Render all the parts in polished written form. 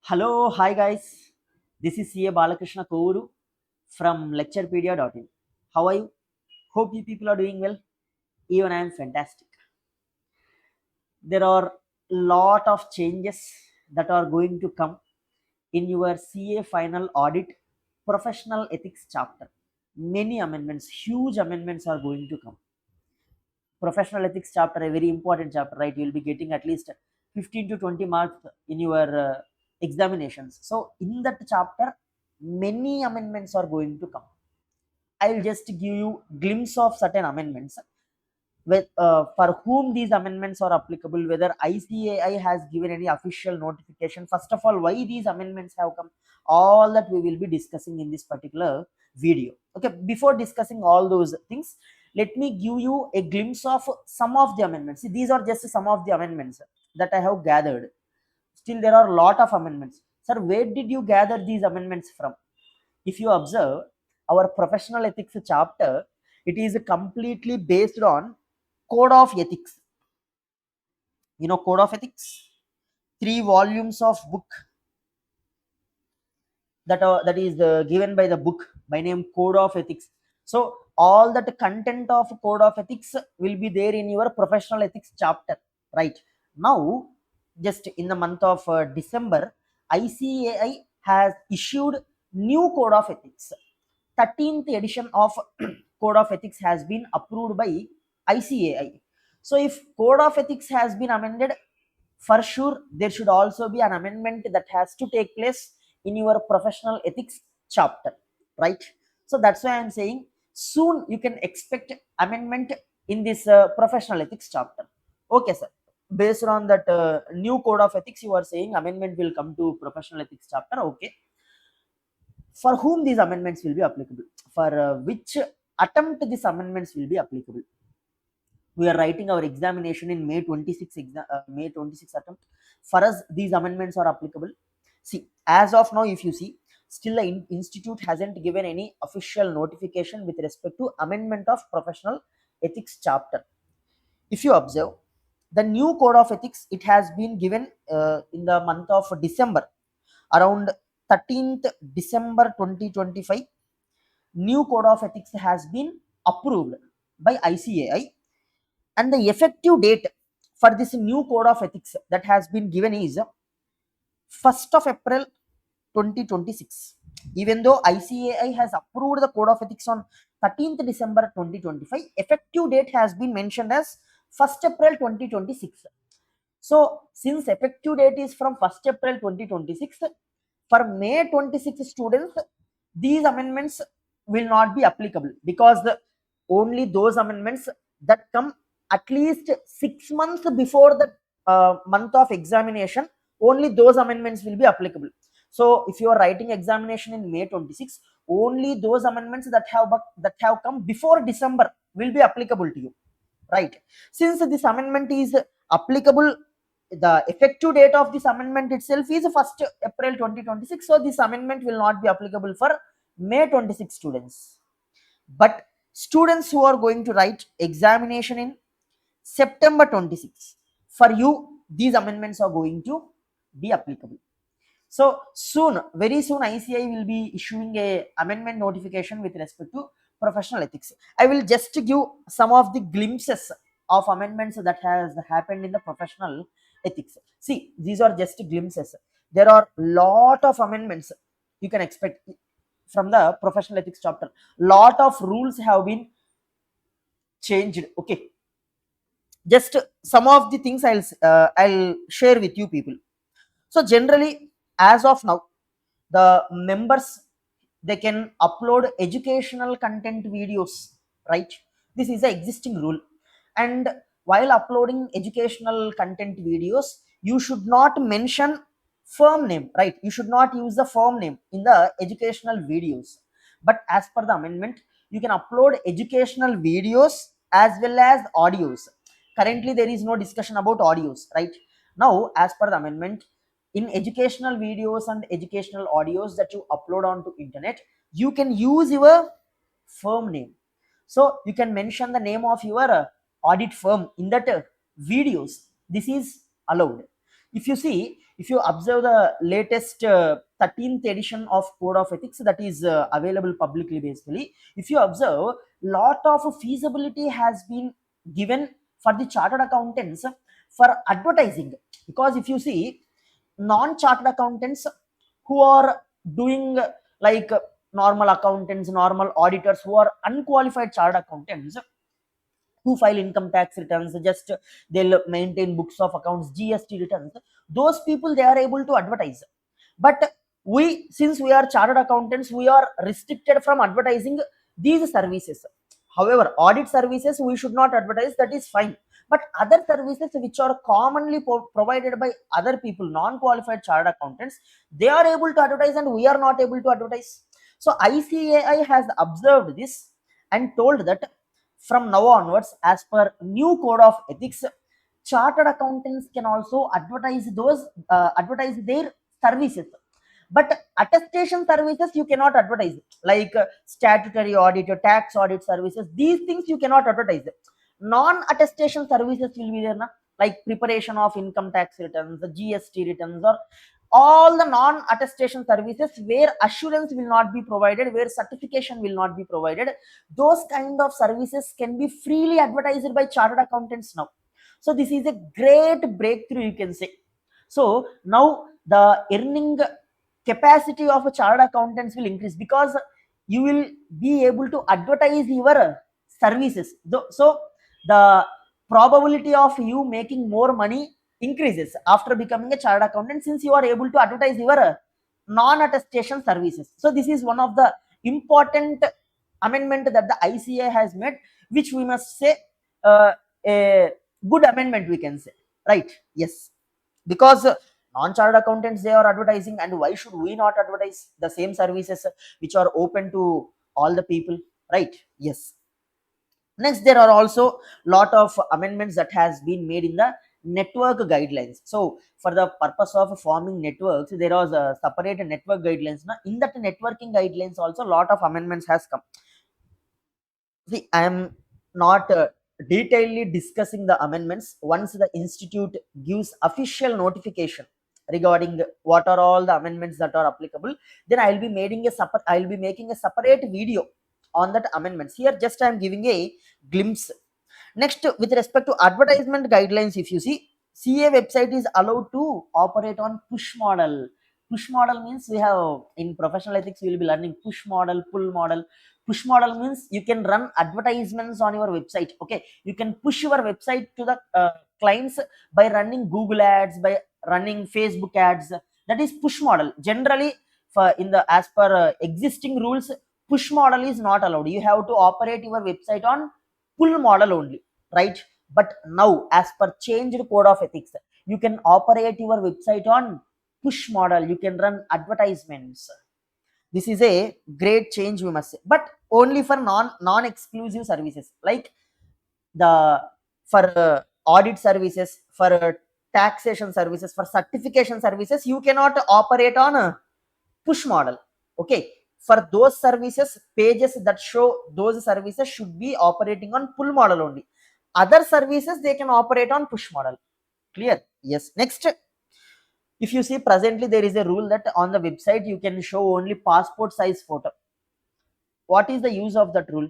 Hello, hi guys. This is CA Balakrishna Kouru from Lecturepedia.in. How are you? Hope you people are doing well. Even I am fantastic. There are lot of changes that are going to come in your CA final audit professional ethics chapter. Many amendments, huge amendments are going to come. Professional ethics chapter, a very important chapter, right? You will be getting at least 15 to 20 marks in your examinations. So in that chapter, many amendments are going to come. I'll just give you glimpse of certain amendments with for whom these amendments are applicable, whether ICAI has given any official notification. First of all, why these amendments have come, all that we will be discussing in this particular video. Okay, before discussing all those things, let me give you a glimpse of some of the amendments. See, these are just some of the amendments that I have gathered. Still there are a lot of amendments. Sir, where did you gather these amendments from? If you observe our professional ethics chapter, it is completely based on code of ethics. Code of ethics, 3 volumes of book that is given by the book by name code of ethics. So all that content of code of ethics will be there in your professional ethics chapter, right? Now, just in the month of December, ICAI has issued new code of ethics. 13th edition of code of ethics has been approved by ICAI. So if code of ethics has been amended, for sure there should also be an amendment that has to take place in your professional ethics chapter, right? So that's why I'm saying soon you can expect amendment in this professional ethics chapter. Okay, sir. Based on that new code of ethics, you are saying amendment will come to professional ethics chapter. Okay, for whom these amendments will be applicable, for which attempt these amendments will be applicable. We are writing our examination in May 26 May 26 attempt. For us, these amendments are applicable. See, as of now, if you see, still the institute hasn't given any official notification with respect to amendment of professional ethics chapter. If you observe the new code of ethics, it has been given in the month of December, around 13th December 2025. New code of ethics has been approved by ICAI, and the effective date for this new code of ethics that has been given is 1st of April 2026. Even though ICAI has approved the code of ethics on 13th December 2025, effective date has been mentioned as 1st April 2026. So since effective date is from 1st April 2026, for May 26 students, these amendments will not be applicable, because only those amendments that come at least 6 months before the month of examination, only those amendments will be applicable. So if you are writing examination in May 26, only those amendments that have come before December will be applicable to you, right? Since this amendment is applicable, the effective date of this amendment itself is 1st April 2026. So this amendment will not be applicable for May 26 students. But students who are going to write examination in September 26, for you, these amendments are going to be applicable. So soon, very soon, ICAI will be issuing a amendment notification with respect to professional ethics. I will just give some of the glimpses of amendments that has happened in the professional ethics. See, these are just glimpses. There are lot of amendments you can expect from the professional ethics chapter. Lot of rules have been changed. Okay, just some of the things I'll share with you people. So generally, as of now, the members, they can upload educational content videos, right? This is the existing rule. And while uploading educational content videos, you should not mention firm name, right? You should not use the firm name in the educational videos. But as per the amendment, you can upload educational videos as well as audios. Currently there is no discussion about audios, right? Now, as per the amendment, in educational videos and educational audios that you upload onto internet, you can use your firm name. So you can mention the name of your audit firm in that videos. This is allowed. If you see, if you observe the latest 13th edition of Code of Ethics that is available publicly, basically, if you observe, lot of feasibility has been given for the chartered accountants for advertising. Because if you see, non-chartered accountants who are doing like normal accountants, normal auditors who are unqualified chartered accountants who file income tax returns, just they'll maintain books of accounts, GST returns, those people they are able to advertise. But we, since we are chartered accountants, we are restricted from advertising these services. However, audit services we should not advertise, that is fine. But other services which are commonly provided by other people, non-qualified chartered accountants, they are able to advertise and we are not able to advertise. So ICAI has observed this and told that from now onwards, as per new code of ethics, chartered accountants can also advertise their services. But attestation services you cannot advertise, like statutory audit, tax audit services. These things you cannot advertise. Non-attestation services will be there, na? Like preparation of income tax returns, the GST returns, or all the non-attestation services where assurance will not be provided, where certification will not be provided. Those kind of services can be freely advertised by chartered accountants now. So this is a great breakthrough, you can say. So now the earning capacity of a chartered accountants will increase, because you will be able to advertise your services. So the probability of you making more money increases after becoming a chartered accountant, since you are able to advertise your non-attestation services. So this is one of the important amendment that the ICA has made, which we must say a good amendment, we can say, right? Yes, because non-chartered accountants they are advertising, and why should we not advertise the same services which are open to all the people, right? Yes. Next, there are also lot of amendments that has been made in the network guidelines. So for the purpose of forming networks, there was a separate network guidelines. Now in that networking guidelines also lot of amendments has come. See, I am not detailedly discussing the amendments. Once the institute gives official notification regarding what are all the amendments that are applicable, then I will be making a separate video on that amendments. Here, just I am giving a glimpse. Next, with respect to advertisement guidelines, if you see, CA website is allowed to operate on push model. Push model means we have in professional ethics, we will be learning push model, pull model. Push model means you can run advertisements on your website. Okay, you can push your website to the clients by running Google ads, by running Facebook ads. That is push model. Generally, for in the as per existing rules, push model is not allowed. You have to operate your website on pull model only, right? But now, as per changed code of ethics, you can operate your website on push model. You can run advertisements. This is a great change, we must say, but only for non exclusive services, like the for audit services, for taxation services, for certification services. You cannot operate on a push model. Okay, for those services, pages that show those services should be operating on pull model only. Other services they can operate on push model. Clear? Yes. Next, if you see, presently there is a rule that on the website you can show only passport size photo. What is the use of that rule?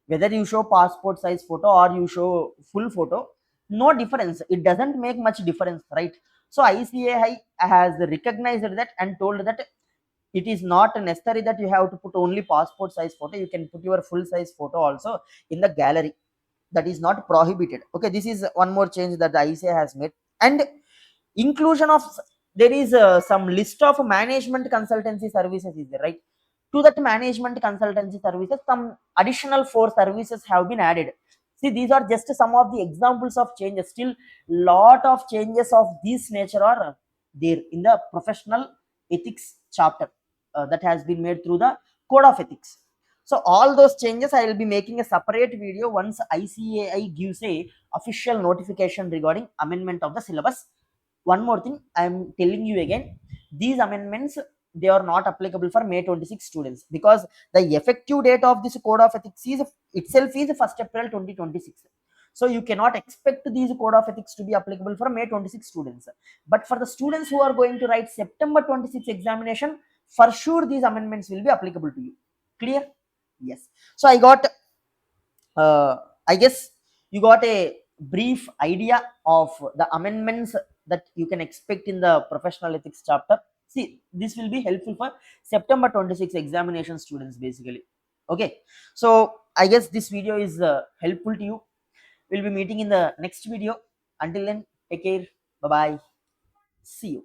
Whether you show passport size photo or you show full photo, no difference, it doesn't make much difference, right? So ICAI has recognized that and told that it is not necessary that you have to put only passport size photo. You can put your full size photo also in the gallery. That is not prohibited. Okay, this is one more change that the ICA has made. And inclusion of, there is some list of management consultancy services is there, right? To that management consultancy services, some additional 4 services have been added. See, these are just some of the examples of changes. Still lot of changes of this nature are there in the professional ethics chapter that has been made through the code of ethics. So all those changes I will be making a separate video once ICAI gives a official notification regarding amendment of the syllabus. One more thing I am telling you again, these amendments they are not applicable for May 26 students, because the effective date of this code of ethics is itself is 1st April 2026. So you cannot expect these code of ethics to be applicable for May 26 students. But for the students who are going to write September 26 examination, for sure these amendments will be applicable to you. Clear? Yes. So I guess you got a brief idea of the amendments that you can expect in the professional ethics chapter. See, this will be helpful for September 26 examination students basically. Okay. So I guess this video is helpful to you. We'll be meeting in the next video. Until then, take care. Bye bye. See you.